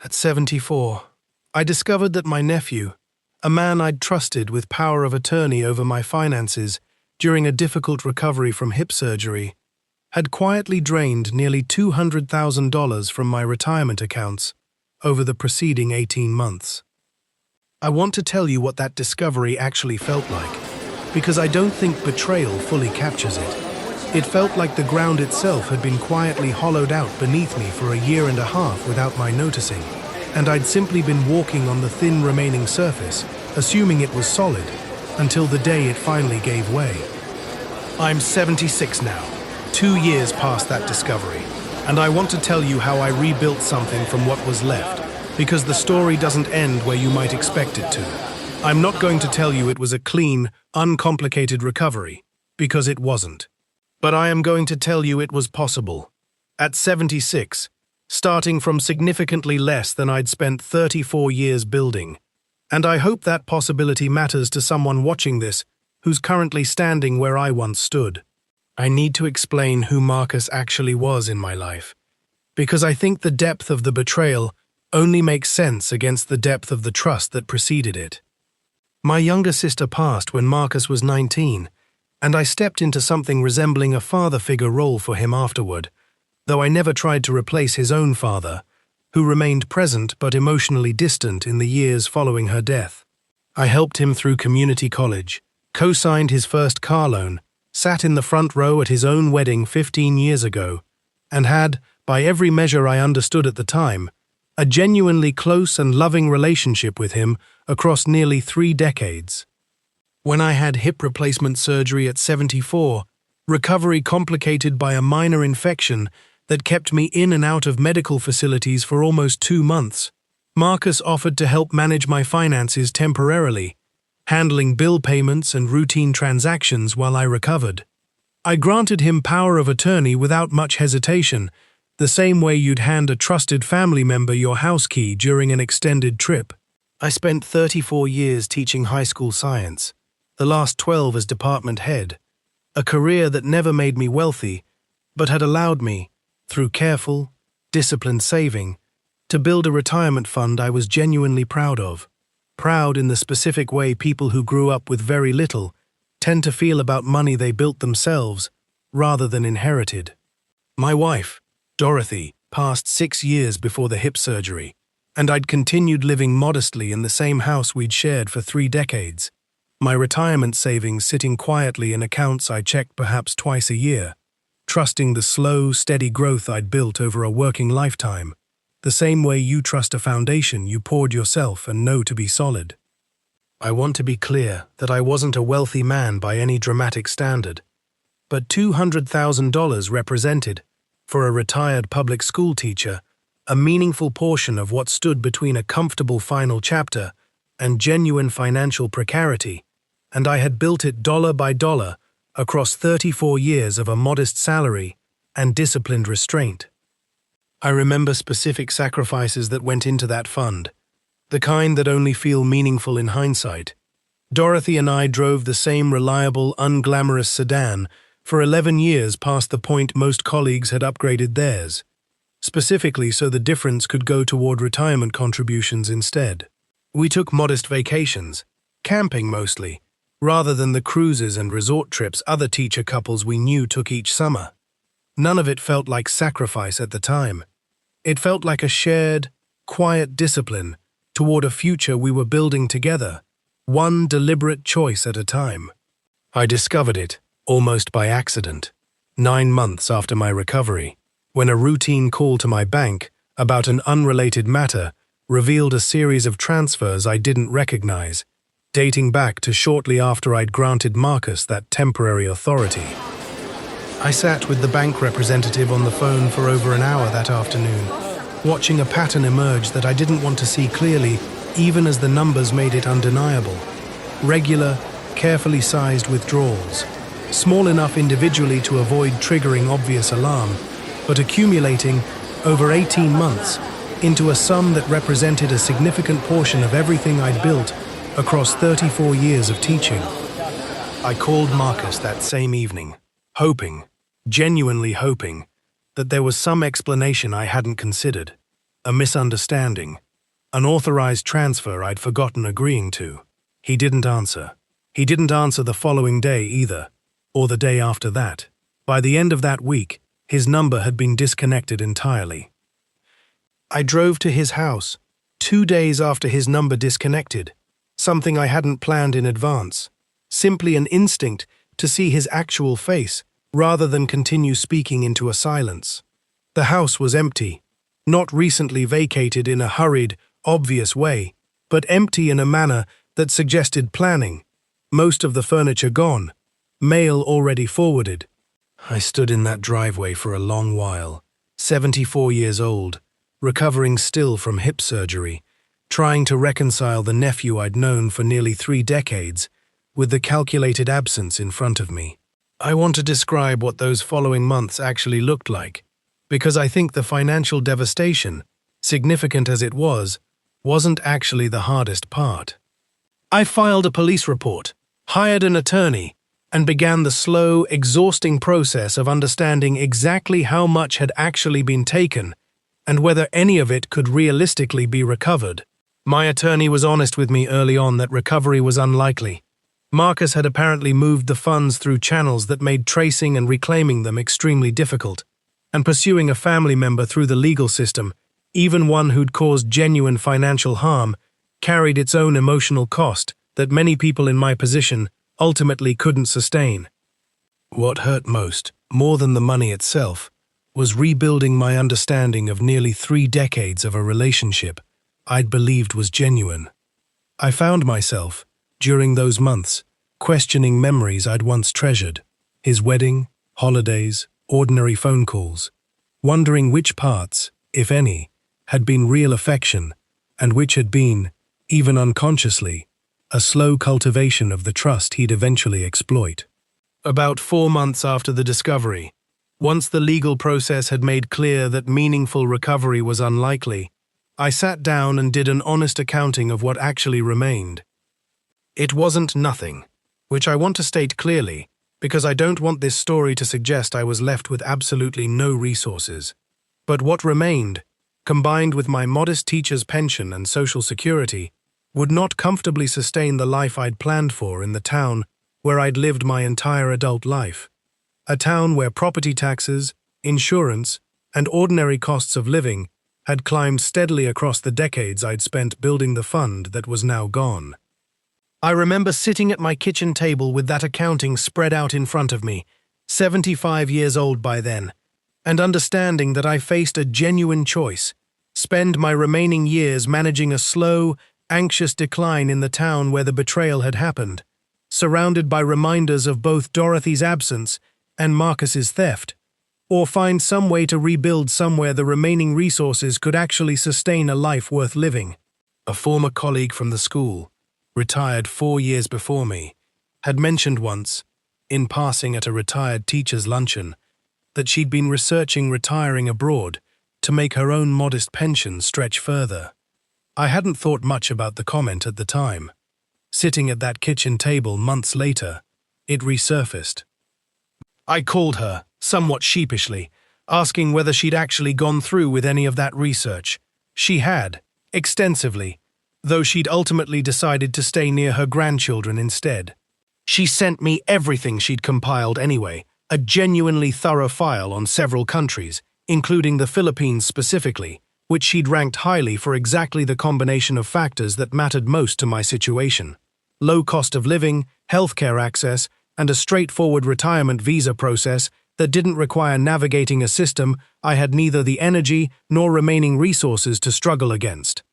At 74, I discovered that my nephew, a man I'd trusted with power of attorney over my finances during a difficult recovery from hip surgery, had quietly drained nearly $200,000 from my retirement accounts over the preceding 18 months. I want to tell you what that discovery actually felt like, because I don't think betrayal fully captures it. It felt like the ground itself had been quietly hollowed out beneath me for a year and a half without my noticing, and I'd simply been walking on the thin remaining surface, assuming it was solid, until the day it finally gave way. I'm 76 now, 2 years past that discovery, and I want to tell you how I rebuilt something from what was left, because the story doesn't end where you might expect it to. I'm not going to tell you it was a clean, uncomplicated recovery, because it wasn't. But I am going to tell you it was possible. At 76, starting from significantly less than I'd spent 34 years building. And I hope that possibility matters to someone watching this who's currently standing where I once stood. I need to explain who Marcus actually was in my life, because I think the depth of the betrayal only makes sense against the depth of the trust that preceded it. My younger sister passed when Marcus was 19, and I stepped into something resembling a father figure role for him afterward, though I never tried to replace his own father, who remained present but emotionally distant in the years following her death. I helped him through community college, co-signed his first car loan, sat in the front row at his own wedding 15 years ago, and had, by every measure I understood at the time, a genuinely close and loving relationship with him across nearly 3 decades. When I had hip replacement surgery at 74, recovery complicated by a minor infection that kept me in and out of medical facilities for almost 2 months, Marcus offered to help manage my finances temporarily, handling bill payments and routine transactions while I recovered. I granted him power of attorney without much hesitation, the same way you'd hand a trusted family member your house key during an extended trip. I spent 34 years teaching high school science, the last 12 as department head, a career that never made me wealthy, but had allowed me, through careful, disciplined saving, to build a retirement fund I was genuinely proud of. Proud in the specific way people who grew up with very little tend to feel about money they built themselves rather than inherited. My wife, Dorothy, passed 6 years before the hip surgery, and I'd continued living modestly in the same house we'd shared for 3 decades, my retirement savings sitting quietly in accounts I checked perhaps twice a year, trusting the slow, steady growth I'd built over a working lifetime, the same way you trust a foundation you poured yourself and know to be solid. I want to be clear that I wasn't a wealthy man by any dramatic standard, but $200,000 represented, for a retired public school teacher, a meaningful portion of what stood between a comfortable final chapter and genuine financial precarity, and I had built it dollar by dollar across 34 years of a modest salary and disciplined restraint. I remember specific sacrifices that went into that fund, the kind that only feel meaningful in hindsight. Dorothy and I drove the same reliable, unglamorous sedan for 11 years past the point most colleagues had upgraded theirs, specifically so the difference could go toward retirement contributions instead. We took modest vacations, camping mostly, rather than the cruises and resort trips other teacher couples we knew took each summer. None of it felt like sacrifice at the time. It felt like a shared, quiet discipline toward a future we were building together, one deliberate choice at a time. I discovered it, almost by accident, 9 months after my recovery, when a routine call to my bank about an unrelated matter revealed a series of transfers I didn't recognize, dating back to shortly after I'd granted Marcus that temporary authority. I sat with the bank representative on the phone for over an hour that afternoon, watching a pattern emerge that I didn't want to see clearly, even as the numbers made it undeniable. Regular, carefully sized withdrawals, small enough individually to avoid triggering obvious alarm, but accumulating, over 18 months, into a sum that represented a significant portion of everything I'd built across 34 years of teaching. I called Marcus that same evening, hoping, genuinely hoping, that there was some explanation I hadn't considered. A misunderstanding. An authorized transfer I'd forgotten agreeing to. He didn't answer. He didn't answer the following day either, or the day after that. By the end of that week, his number had been disconnected entirely. I drove to his house, 2 days after his number disconnected, something I hadn't planned in advance, simply an instinct to see his actual face rather than continue speaking into a silence. The house was empty, not recently vacated in a hurried, obvious way, but empty in a manner that suggested planning. Most of the furniture gone, mail already forwarded. I stood in that driveway for a long while, 74 years old, recovering still from hip surgery, trying to reconcile the nephew I'd known for nearly 3 decades with the calculated absence in front of me. I want to describe what those following months actually looked like, because I think the financial devastation, significant as it was, wasn't actually the hardest part. I filed a police report, hired an attorney, and began the slow, exhausting process of understanding exactly how much had actually been taken and whether any of it could realistically be recovered. My attorney was honest with me early on that recovery was unlikely. Marcus had apparently moved the funds through channels that made tracing and reclaiming them extremely difficult, and pursuing a family member through the legal system, even one who'd caused genuine financial harm, carried its own emotional cost that many people in my position ultimately couldn't sustain. What hurt most, more than the money itself, was rebuilding my understanding of nearly 3 decades of a relationship I'd believed was genuine. I found myself, during those months, questioning memories I'd once treasured, his wedding, holidays, ordinary phone calls, wondering which parts, if any, had been real affection and which had been, even unconsciously, a slow cultivation of the trust he'd eventually exploit. About 4 months after the discovery, once the legal process had made clear that meaningful recovery was unlikely, I sat down and did an honest accounting of what actually remained. It wasn't nothing, which I want to state clearly, because I don't want this story to suggest I was left with absolutely no resources. But what remained, combined with my modest teacher's pension and social security, would not comfortably sustain the life I'd planned for in the town where I'd lived my entire adult life. A town where property taxes, insurance, and ordinary costs of living had climbed steadily across the decades I'd spent building the fund that was now gone. I remember sitting at my kitchen table with that accounting spread out in front of me, 75 years old by then, and understanding that I faced a genuine choice: spend my remaining years managing a slow, anxious decline in the town where the betrayal had happened, surrounded by reminders of both Dorothy's absence and Marcus's theft, or find some way to rebuild somewhere the remaining resources could actually sustain a life worth living. A former colleague from the school, retired 4 years before me, had mentioned once, in passing at a retired teacher's luncheon, that she'd been researching retiring abroad to make her own modest pension stretch further. I hadn't thought much about the comment at the time. Sitting at that kitchen table months later, it resurfaced. I called her, somewhat sheepishly, asking whether she'd actually gone through with any of that research. She had, extensively, though she'd ultimately decided to stay near her grandchildren instead. She sent me everything she'd compiled anyway, a genuinely thorough file on several countries, including the Philippines specifically, which she'd ranked highly for exactly the combination of factors that mattered most to my situation: low cost of living, healthcare access, and a straightforward retirement visa process that didn't require navigating a system I had neither the energy nor remaining resources to struggle against.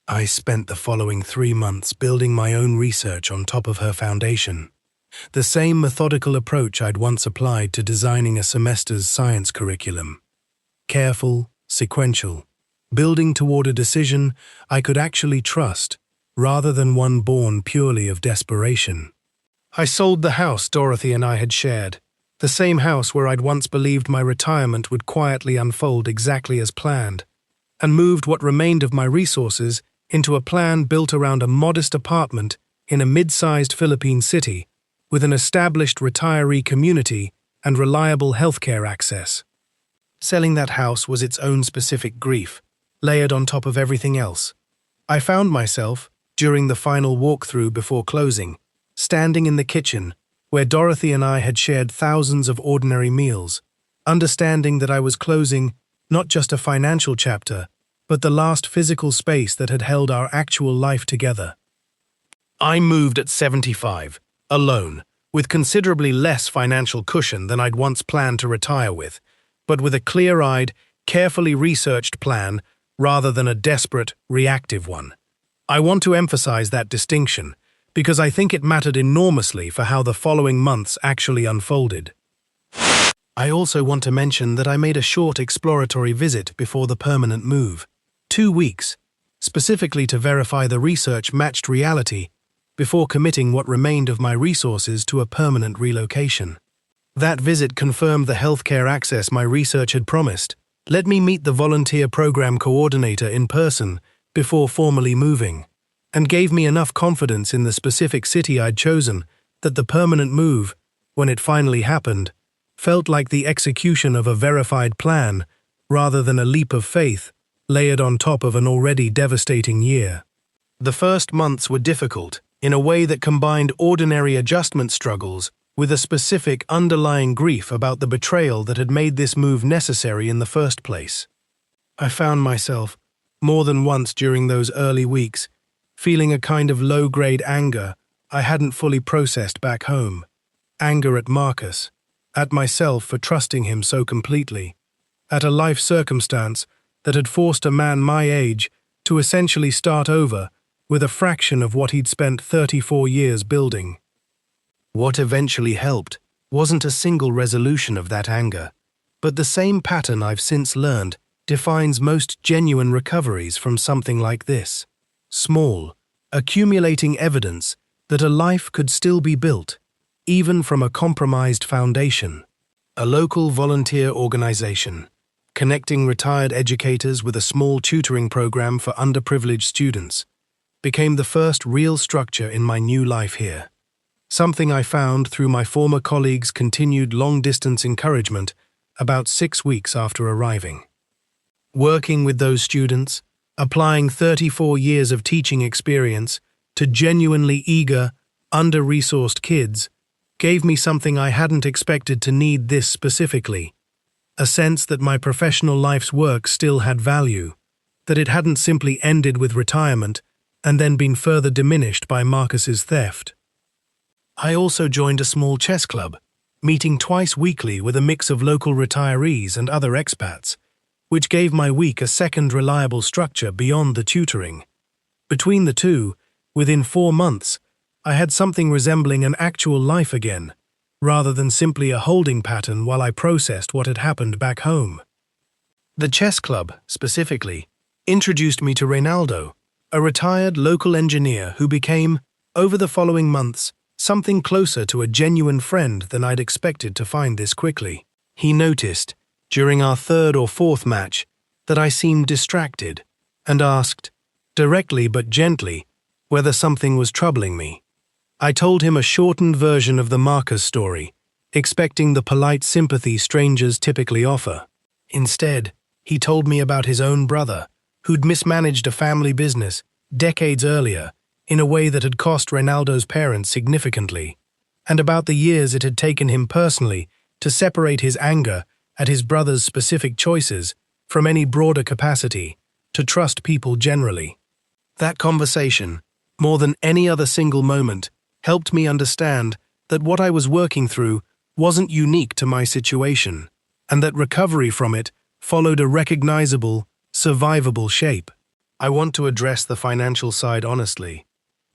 I spent the following 3 months building my own research on top of her foundation, the same methodical approach I'd once applied to designing a semester's science curriculum. Careful, sequential, building toward a decision I could actually trust, rather than one born purely of desperation. I sold the house Dorothy and I had shared, the same house where I'd once believed my retirement would quietly unfold exactly as planned, and moved what remained of my resources into a plan built around a modest apartment in a mid-sized Philippine city with an established retiree community and reliable healthcare access. Selling that house was its own specific grief, layered on top of everything else. I found myself, during the final walkthrough before closing, standing in the kitchen, where Dorothy and I had shared thousands of ordinary meals, understanding that I was closing not just a financial chapter, but the last physical space that had held our actual life together. I moved at 75, alone, with considerably less financial cushion than I'd once planned to retire with, but with a clear-eyed, carefully researched plan rather than a desperate, reactive one. I want to emphasize that distinction because I think it mattered enormously for how the following months actually unfolded. I also want to mention that I made a short exploratory visit before the permanent move, 2 weeks, specifically to verify the research matched reality before committing what remained of my resources to a permanent relocation. That visit confirmed the healthcare access my research had promised, let me meet the volunteer program coordinator in person before formally moving, and gave me enough confidence in the specific city I'd chosen that the permanent move, when it finally happened, felt like the execution of a verified plan rather than a leap of faith layered on top of an already devastating year. The first months were difficult in a way that combined ordinary adjustment struggles with a specific underlying grief about the betrayal that had made this move necessary in the first place. I found myself, more than once during those early weeks, feeling a kind of low-grade anger I hadn't fully processed back home. Anger at Marcus, at myself for trusting him so completely, at a life circumstance that had forced a man my age to essentially start over with a fraction of what he'd spent 34 years building. What eventually helped wasn't a single resolution of that anger, but the same pattern I've since learned defines most genuine recoveries from something like this. Small, accumulating evidence that a life could still be built, even from a compromised foundation. A local volunteer organization, connecting retired educators with a small tutoring program for underprivileged students, became the first real structure in my new life here. Something I found through my former colleagues' continued long-distance encouragement about 6 weeks after arriving. Working with those students, applying 34 years of teaching experience to genuinely eager, under-resourced kids, gave me something I hadn't expected to need this specifically, a sense that my professional life's work still had value, that it hadn't simply ended with retirement and then been further diminished by Marcus's theft. I also joined a small chess club, meeting twice weekly with a mix of local retirees and other expats, which gave my week a second reliable structure beyond the tutoring. Between the two, within 4 months, I had something resembling an actual life again, rather than simply a holding pattern while I processed what had happened back home. The chess club, specifically, introduced me to Reynaldo, a retired local engineer who became, over the following months, something closer to a genuine friend than I'd expected to find this quickly. He noticed, during our 3rd or 4th match, that I seemed distracted, and asked, directly but gently, whether something was troubling me. I told him a shortened version of the Marcus story, expecting the polite sympathy strangers typically offer. Instead, he told me about his own brother, who'd mismanaged a family business decades earlier in a way that had cost Reynaldo's parents significantly, and about the years it had taken him personally to separate his anger at his brother's specific choices from any broader capacity to trust people generally. That conversation, more than any other single moment, helped me understand that what I was working through wasn't unique to my situation, and that recovery from it followed a recognizable, survivable shape. I want to address the financial side honestly,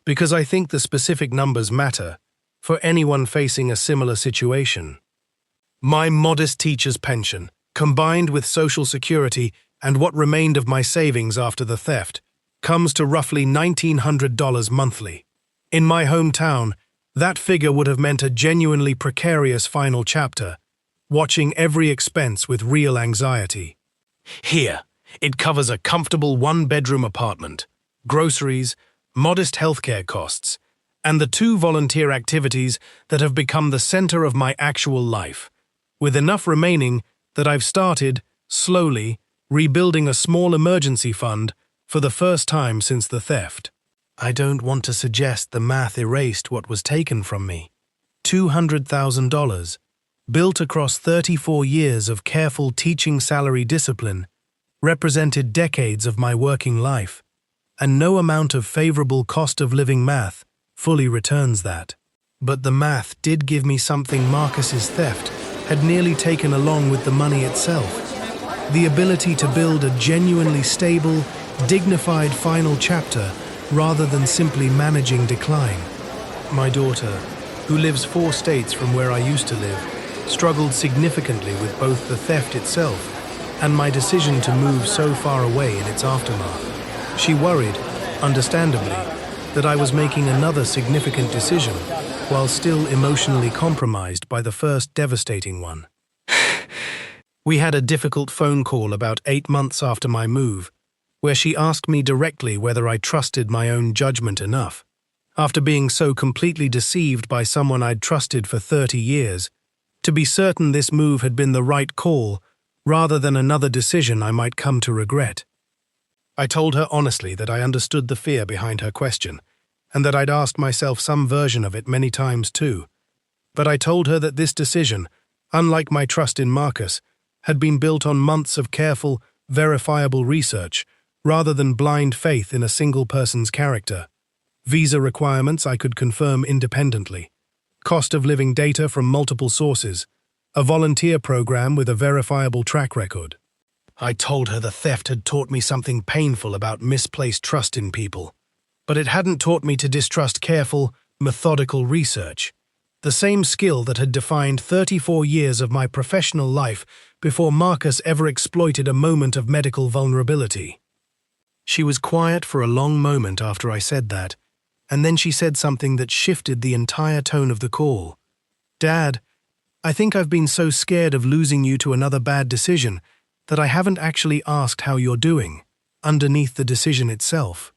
because I think the specific numbers matter for anyone facing a similar situation. My modest teacher's pension, combined with Social Security and what remained of my savings after the theft, comes to roughly $1,900 monthly. In my hometown, that figure would have meant a genuinely precarious final chapter, watching every expense with real anxiety. Here, it covers a comfortable 1-bedroom apartment, groceries, modest healthcare costs, and the 2 volunteer activities that have become the center of my actual life, with enough remaining that I've started, slowly, rebuilding a small emergency fund for the first time since the theft. I don't want to suggest the math erased what was taken from me. $200,000, built across 34 years of careful teaching salary discipline, represented decades of my working life, and no amount of favorable cost of living math fully returns that. But the math did give me something Marcus's theft had nearly taken along with the money itself: the ability to build a genuinely stable, dignified final chapter rather than simply managing decline. My daughter, who lives 4 states from where I used to live, struggled significantly with both the theft itself and my decision to move so far away in its aftermath. She worried, understandably, that I was making another significant decision while still emotionally compromised by the first devastating one. We had a difficult phone call about 8 months after my move, where she asked me directly whether I trusted my own judgment enough. After being so completely deceived by someone I'd trusted for 30 years, to be certain this move had been the right call rather than another decision I might come to regret. I told her honestly that I understood the fear behind her question, and that I'd asked myself some version of it many times too. But I told her that this decision, unlike my trust in Marcus, had been built on months of careful, verifiable research, rather than blind faith in a single person's character. Visa requirements I could confirm independently, cost of living data from multiple sources, a volunteer program with a verifiable track record. I told her the theft had taught me something painful about misplaced trust in people, but it hadn't taught me to distrust careful, methodical research, the same skill that had defined 34 years of my professional life before Marcus ever exploited a moment of medical vulnerability. She was quiet for a long moment after I said that, and then she said something that shifted the entire tone of the call. "Dad, I think I've been so scared of losing you to another bad decision that I haven't actually asked how you're doing, underneath the decision itself."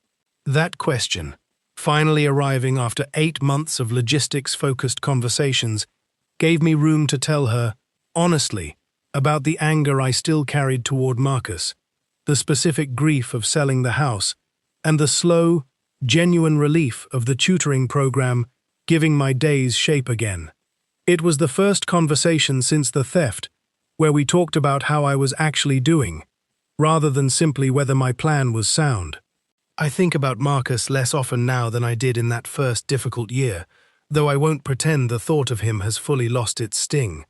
That question, finally arriving after 8 months of logistics-focused conversations, gave me room to tell her, honestly, about the anger I still carried toward Marcus, the specific grief of selling the house, and the slow, genuine relief of the tutoring program giving my days shape again. It was the first conversation since the theft where we talked about how I was actually doing, rather than simply whether my plan was sound. I think about Marcus less often now than I did in that first difficult year, though I won't pretend the thought of him has fully lost its sting.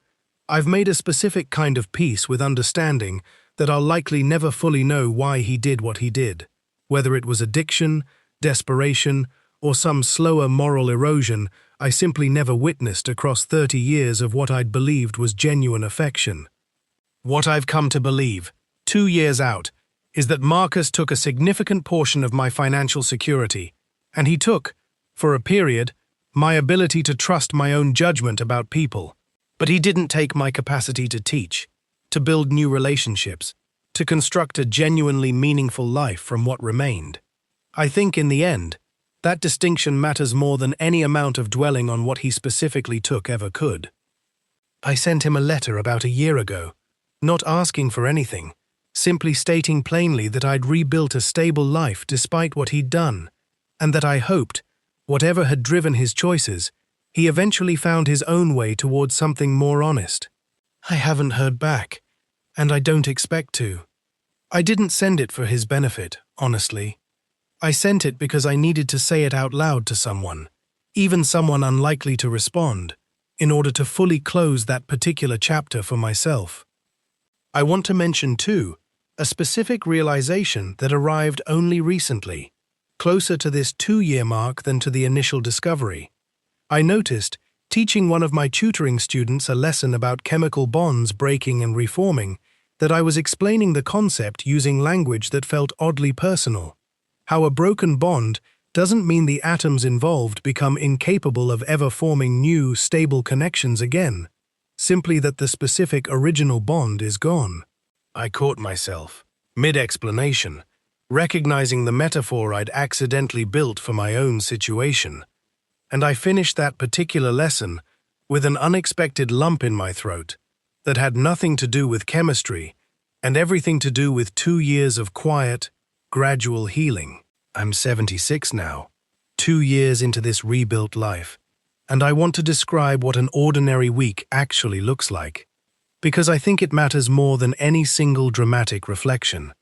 I've made a specific kind of peace with understanding that I'll likely never fully know why he did what he did, whether it was addiction, desperation, or some slower moral erosion I simply never witnessed across 30 years of what I'd believed was genuine affection. What I've come to believe, 2 years out, is that Marcus took a significant portion of my financial security, and he took, for a period, my ability to trust my own judgment about people. But he didn't take my capacity to teach, to build new relationships, to construct a genuinely meaningful life from what remained. I think in the end, that distinction matters more than any amount of dwelling on what he specifically took ever could. I sent him a letter about a year ago, not asking for anything, simply stating plainly that I'd rebuilt a stable life despite what he'd done, and that I hoped, whatever had driven his choices, he eventually found his own way towards something more honest. I haven't heard back, and I don't expect to. I didn't send it for his benefit, honestly. I sent it because I needed to say it out loud to someone, even someone unlikely to respond, in order to fully close that particular chapter for myself. I want to mention, too, a specific realization that arrived only recently, closer to this 2-year mark than to the initial discovery. I noticed, teaching one of my tutoring students a lesson about chemical bonds breaking and reforming, that I was explaining the concept using language that felt oddly personal. How a broken bond doesn't mean the atoms involved become incapable of ever forming new, stable connections again, simply that the specific original bond is gone. I caught myself, mid-explanation, recognizing the metaphor I'd accidentally built for my own situation, and I finished that particular lesson with an unexpected lump in my throat that had nothing to do with chemistry, and everything to do with 2 years of quiet, gradual healing. I'm 76 now, 2 years into this rebuilt life, and I want to describe what an ordinary week actually looks like, because I think it matters more than any single dramatic reflection.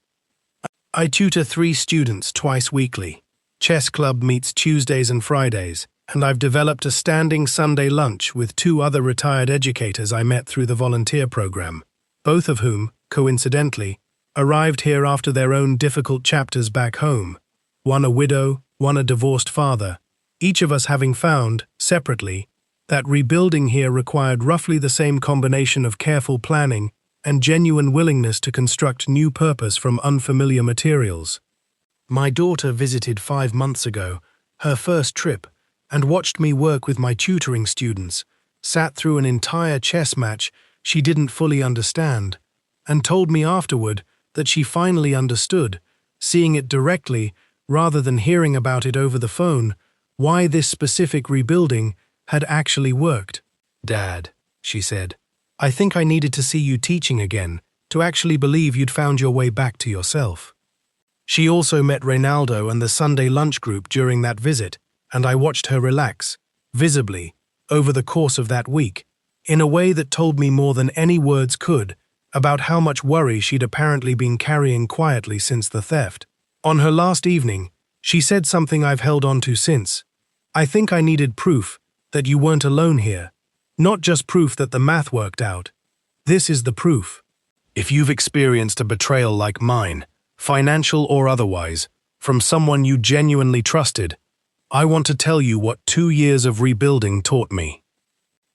I tutor 3 students twice weekly. Chess club meets Tuesdays and Fridays, and I've developed a standing Sunday lunch with 2 other retired educators I met through the volunteer program, both of whom, coincidentally, arrived here after their own difficult chapters back home, one a widow, one a divorced father, each of us having found, separately, that rebuilding here required roughly the same combination of careful planning and genuine willingness to construct new purpose from unfamiliar materials. My daughter visited 5 months ago, her first trip, and watched me work with my tutoring students, sat through an entire chess match she didn't fully understand, and told me afterward that she finally understood, seeing it directly rather than hearing about it over the phone, why this specific rebuilding had actually worked. "Dad," she said, "I think I needed to see you teaching again, to actually believe you'd found your way back to yourself." She also met Reynaldo and the Sunday lunch group during that visit, and I watched her relax, visibly, over the course of that week, in a way that told me more than any words could about how much worry she'd apparently been carrying quietly since the theft. On her last evening, she said something I've held on to since. "I think I needed proof that you weren't alone here, not just proof that the math worked out. This is the proof. If you've experienced a betrayal like mine, financial or otherwise, from someone you genuinely trusted, I want to tell you what 2 years of rebuilding taught me.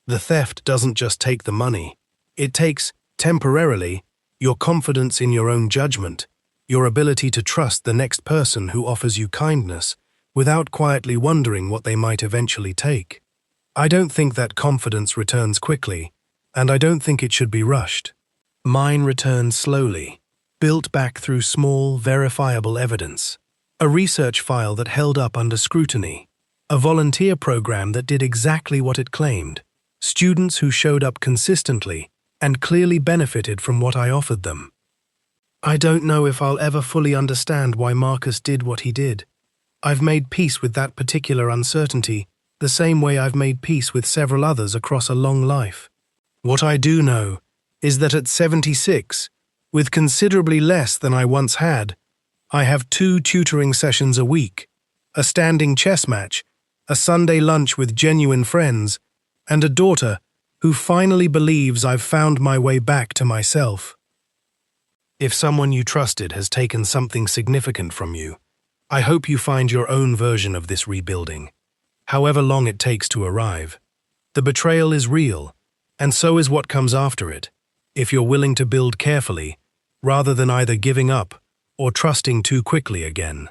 The theft doesn't just take the money. It takes, temporarily, your confidence in your own judgment, your ability to trust the next person who offers you kindness, without quietly wondering what they might eventually take. I don't think that confidence returns quickly, and I don't think it should be rushed. Mine returned slowly, built back through small, verifiable evidence. A research file that held up under scrutiny. A volunteer program that did exactly what it claimed. Students who showed up consistently and clearly benefited from what I offered them. I don't know if I'll ever fully understand why Marcus did what he did. I've made peace with that particular uncertainty, the same way I've made peace with several others across a long life. What I do know is that at 76, with considerably less than I once had, I have 2 tutoring sessions a week, a standing chess match, a Sunday lunch with genuine friends, and a daughter who finally believes I've found my way back to myself. If someone you trusted has taken something significant from you, I hope you find your own version of this rebuilding, however long it takes to arrive. The betrayal is real, and so is what comes after it, if you're willing to build carefully, rather than either giving up or trusting too quickly again.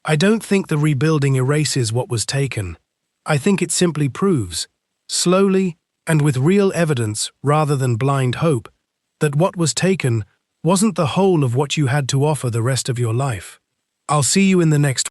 I don't think the rebuilding erases what was taken. I think it simply proves, slowly and with real evidence rather than blind hope, that what was taken wasn't the whole of what you had to offer the rest of your life. I'll see you in the next